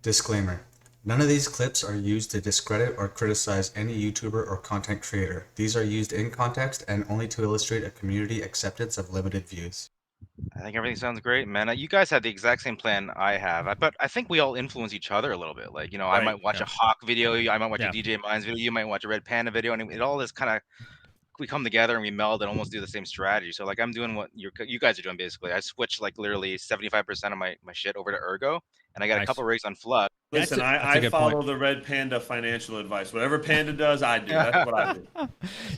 Disclaimer. None of these clips are used to discredit or criticize any YouTuber or content creator. These are used in context and only to illustrate a community acceptance of limited views. I think everything sounds great, man. You guys had the exact same plan I have. But I think we all influence each other a little bit. Like, you know, I Right, might watch yeah. a Hawk video, I might watch a Yeah. DJ Minds video, you might watch a Red Panda video, and it all is kind of we come together and we meld and almost do the same strategy. So like I'm doing what you guys are doing basically. I switched like literally 75% of my shit over to Ergo, and I got a Nice. couple rigs on Flux. That's Listen, a I good follow point. the Red Panda financial advice. Whatever Panda does, I do. That's what I do.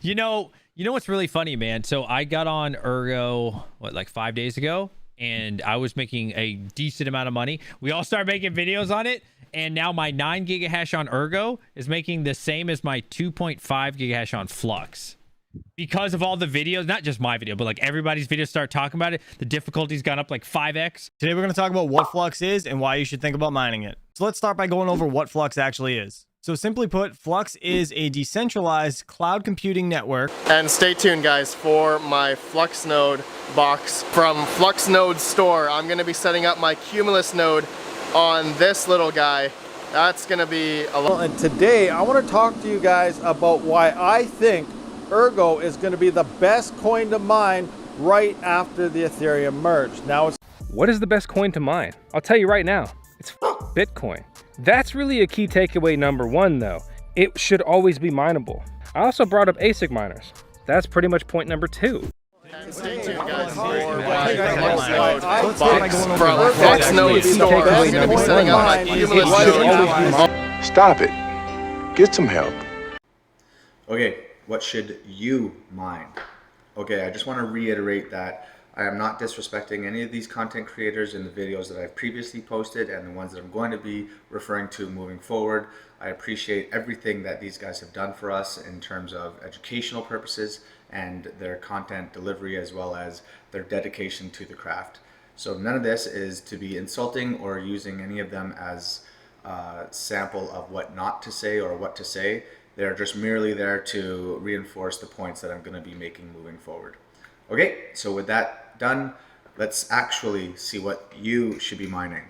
You know what's really funny, man? So I got on Ergo, like 5 days ago, and I was making a decent amount of money. We all started making videos on it, and now my 9 gigahash on Ergo is making the same as my 2.5 gigahash on Flux. Because of all the videos, not just my video, but like everybody's videos start talking about it, the difficulty's gone up like 5x. Today we're going to talk about what Flux is and why you should think about mining it. So let's start by going over what Flux actually is. So simply put, Flux is a decentralized cloud computing network. And stay tuned guys for my Flux node box from Flux Node store. I'm going to be setting up my Cumulus node on this little guy. That's going to be a lot. And today I want to talk to you guys about why I think Ergo is going to be the best coin to mine right after the Ethereum merge. Now it's What is the best coin to mine? I'll tell you right now, it's Bitcoin. That's really a key takeaway number one though. It should always be mineable. I also brought up ASIC miners. That's pretty much point number 2. And stay tuned guys for my Let's box from Flux Node store. I'm going to be setting up my Cumulus node. Stop it. Get some help. Okay, what should you mine? Okay, I just want to reiterate that I am not disrespecting any of these content creators in the videos that I've previously posted and the ones that I'm going to be referring to moving forward. I appreciate everything that these guys have done for us in terms of educational purposes and their content delivery as well as their dedication to the craft. So none of this is to be insulting or using any of them as a sample of what not to say or what to say. They're just merely there to reinforce the points that I'm going to be making moving forward. Okay, so with that done, let's actually see what you should be mining.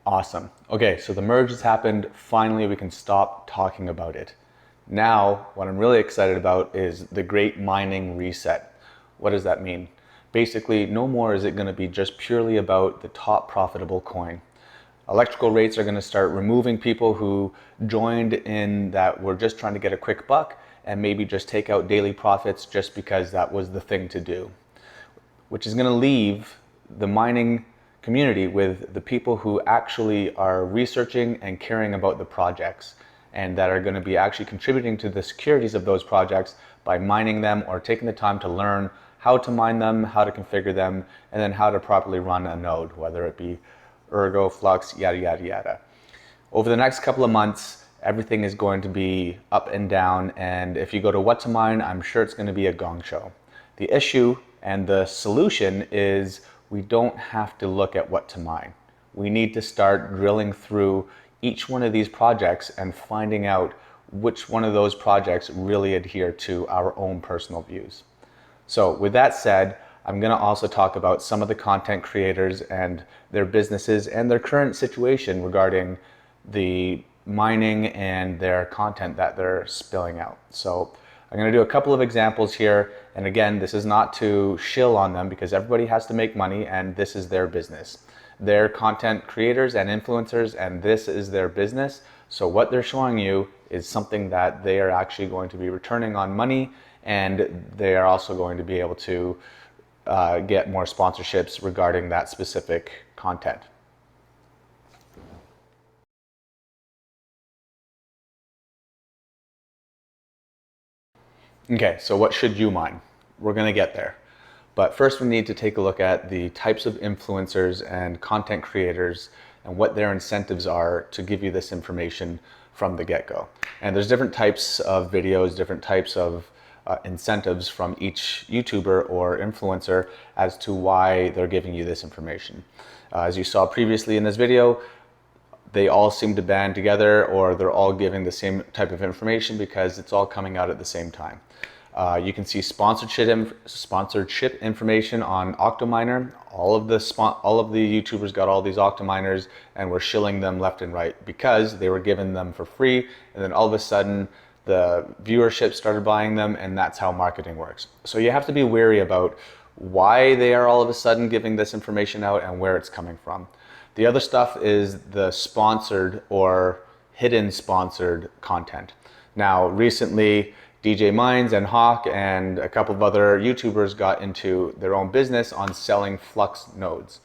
Awesome. Okay, so the merge has happened. Finally, we can stop talking about it. Now, what I'm really excited about is the great mining reset. What does that mean? Basically, no more is it going to be just purely about the top profitable coin. Electrical rates are going to start removing people who joined in that were just trying to get a quick buck and maybe just take out daily profits just because that was the thing to do, which is going to leave the mining community with the people who actually are researching and caring about the projects and that are going to be actually contributing to the securities of those projects by mining them or taking the time to learn how to mine them, how to configure them, and then how to properly run a node, whether it be Ergo, Flux, yada, yada, yada. Over the next couple of months, everything is going to be up and down, and if you go to what to mine, I'm sure it's going to be a gong show. The issue and the solution is we don't have to look at what to mine. We need to start drilling through each one of these projects and finding out which one of those projects really adhere to our own personal views. So with that said, I'm going to also talk about some of the content creators and their businesses and their current situation regarding the mining and their content that they're spilling out. So I'm going to do a couple of examples here. And again, this is not to shill on them because everybody has to make money and this is their business. They're content creators and influencers and this is their business. So what they're showing you is something that they are actually going to be returning on money, and they are also going to be able to get more sponsorships regarding that specific content. Okay, so what should you mine? We're going to get there. But first we need to take a look at the types of influencers and content creators and what their incentives are to give you this information from the get-go. And there's different types of videos, different types of incentives from each YouTuber or influencer as to why they're giving you this information. As you saw previously in this video, they all seem to band together, or they're all giving the same type of information because it's all coming out at the same time. You can see sponsorship information on Octominer. All of the YouTubers got all these Octominers and were shilling them left and right because they were given them for free, and then all of a sudden the viewership started buying them, and that's how marketing works. So you have to be wary about why they are all of a sudden giving this information out and where it's coming from. The other stuff is the sponsored or hidden sponsored content. Now, recently, DJ Minds and Hawk and a couple of other YouTubers got into their own business on selling Flux nodes.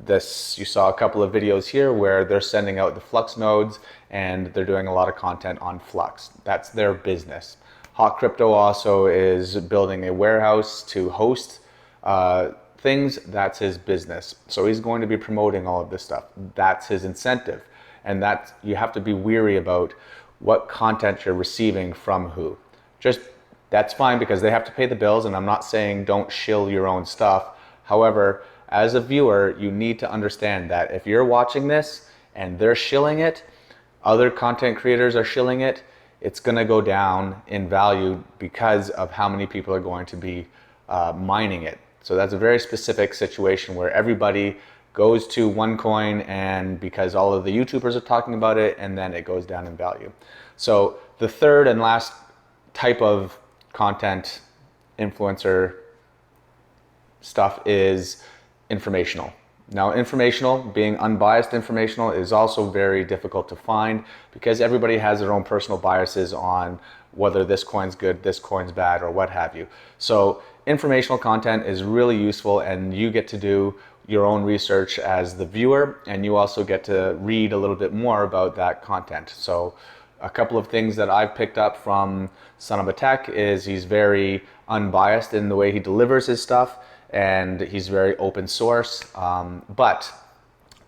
You saw a couple of videos here where they're sending out the Flux nodes and they're doing a lot of content on Flux. That's their business. Hawk Crypto also is building a warehouse to host things. That's his business. So he's going to be promoting all of this stuff. That's his incentive. And you have to be weary about what content you're receiving from who. That's fine because they have to pay the bills, and I'm not saying don't shill your own stuff. However, as a viewer, you need to understand that if you're watching this and they're shilling it, other content creators are shilling it, it's going to go down in value because of how many people are going to be mining it. So that's a very specific situation where everybody goes to OneCoin, and because all of the YouTubers are talking about it, and then it goes down in value. So the third and last type of content influencer stuff is informational. Now, informational, being unbiased informational, is also very difficult to find because everybody has their own personal biases on whether this coin's good, this coin's bad, or what have you. So informational content is really useful, and you get to do your own research as the viewer, and you also get to read a little bit more about that content. So a couple of things that I've picked up from Son of a Tech is he's very unbiased in the way he delivers his stuff, and he's very open source. But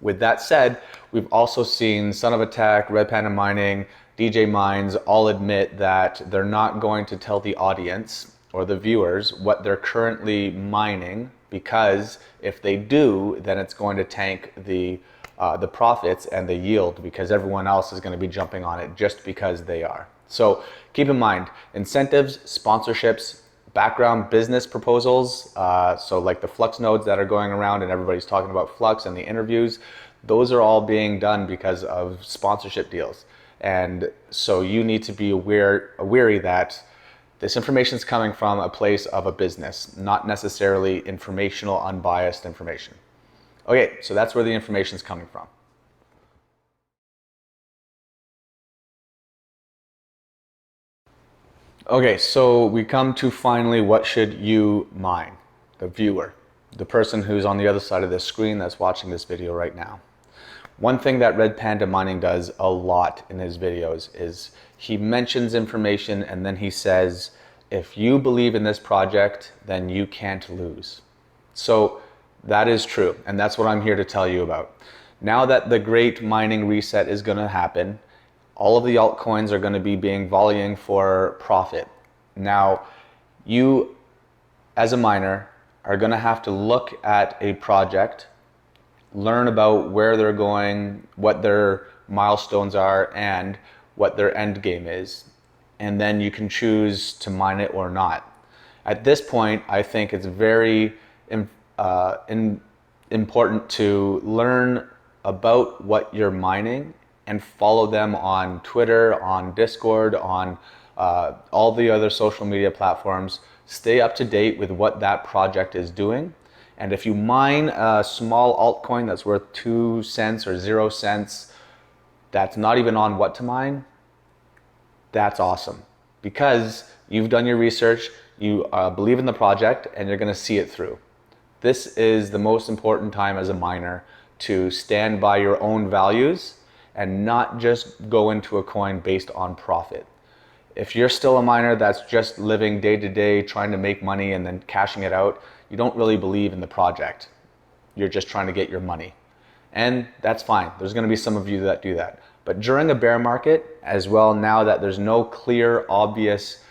with that said, we've also seen Son of a Tech, Red Panda Mining, DJ Minds all admit that they're not going to tell the audience or the viewers what they're currently mining, because if they do, then it's going to tank the profits and the yield, because everyone else is going to be jumping on it just because they are. So keep in mind, incentives, sponsorships, background business proposals, so like the Flux nodes that are going around and everybody's talking about Flux and the interviews, those are all being done because of sponsorship deals. And so you need to be wary that this information is coming from a place of a business, not necessarily informational, unbiased information. Okay, so that's where the information is coming from. Okay, so we come to finally, what should you mine? The viewer, the person who's on the other side of the screen that's watching this video right now. One thing that Red Panda Mining does a lot in his videos is he mentions information and then he says, if you believe in this project, then you can't lose. So that is true, and that's what I'm here to tell you about. Now that the great mining reset is going to happen, all of the altcoins are going to be being volleying for profit. Now, you as a miner are going to have to look at a project, learn about where they're going, what their milestones are, and what their end game is. And then you can choose to mine it or not. At this point, I think it's very important to learn about what you're mining and follow them on Twitter, on Discord, on all the other social media platforms. Stay up to date with what that project is doing. And if you mine a small altcoin that's worth 2 cents or 0 cents, that's not even on what to mine, that's awesome. Because you've done your research, you believe in the project, and you're going to see it through. This is the most important time as a miner, to stand by your own values and not just go into a coin based on profit. If you're still a miner that's just living day to day, trying to make money and then cashing it out, you don't really believe in the project. You're just trying to get your money. And that's fine. There's going to be some of you that do that. But during a bear market as well, now that there's no clear, obvious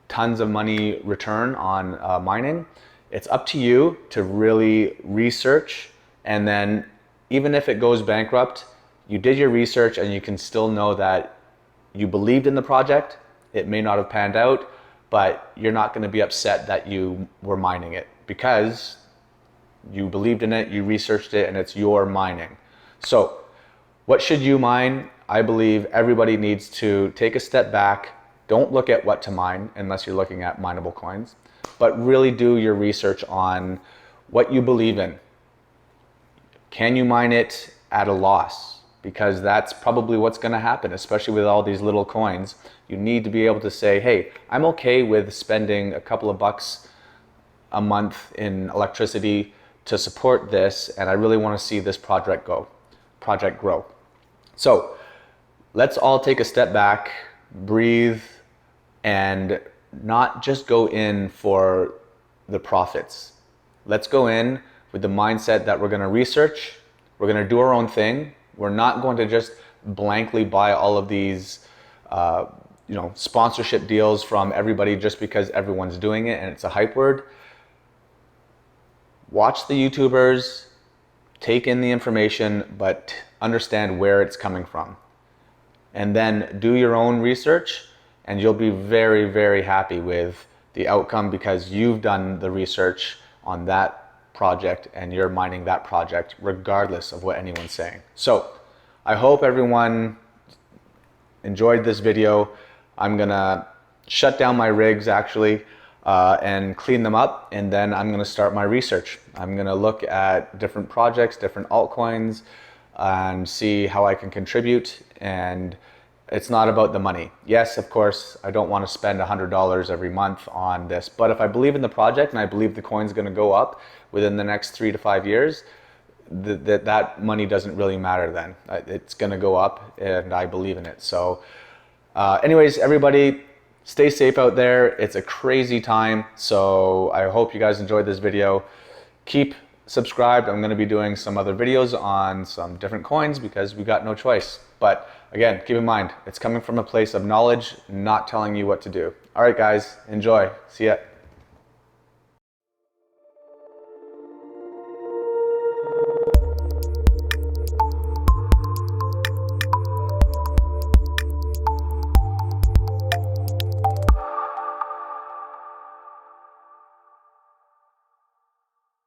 tons of money return on mining. It's up to you to really research, and then even if it goes bankrupt, you did your research and you can still know that you believed in the project. It may not have panned out, but you're not going to be upset that you were mining it because you believed in it, you researched it, and it's your mining. So what should you mine? I believe everybody needs to take a step back. Don't look at what to mine unless you're looking at mineable coins, but really do your research on what you believe in. Can you mine it at a loss? Because that's probably what's going to happen, especially with all these little coins. You need to be able to say, hey, I'm okay with spending a couple of bucks a month in electricity to support this, and I really want to see this project grow. So let's all take a step back, breathe, and not just go in for the profits. Let's go in with the mindset that we're going to research, we're going to do our own thing. We're not going to just blankly buy all of these sponsorship deals from everybody just because everyone's doing it and it's a hype word. Watch the YouTubers, take in the information, but understand where it's coming from. And then do your own research, and you'll be very, very happy with the outcome because you've done the research on that project and you're mining that project regardless of what anyone's saying. So I hope everyone enjoyed this video. I'm gonna shut down my rigs actually and clean them up, and then I'm gonna start my research. I'm gonna look at different projects, different altcoins, and see how I can contribute. And it's not about the money. Yes, of course, I don't want to spend $100 every month on this, but if I believe in the project and I believe the coin's gonna go up within the next 3 to 5 years, that money doesn't really matter then. It's gonna go up and I believe in it. So anyways, everybody, stay safe out there. It's a crazy time. So I hope you guys enjoyed this video. Keep subscribed. I'm gonna be doing some other videos on some different coins because we got no choice. But again, keep in mind, it's coming from a place of knowledge, not telling you what to do. All right, guys, enjoy. See ya.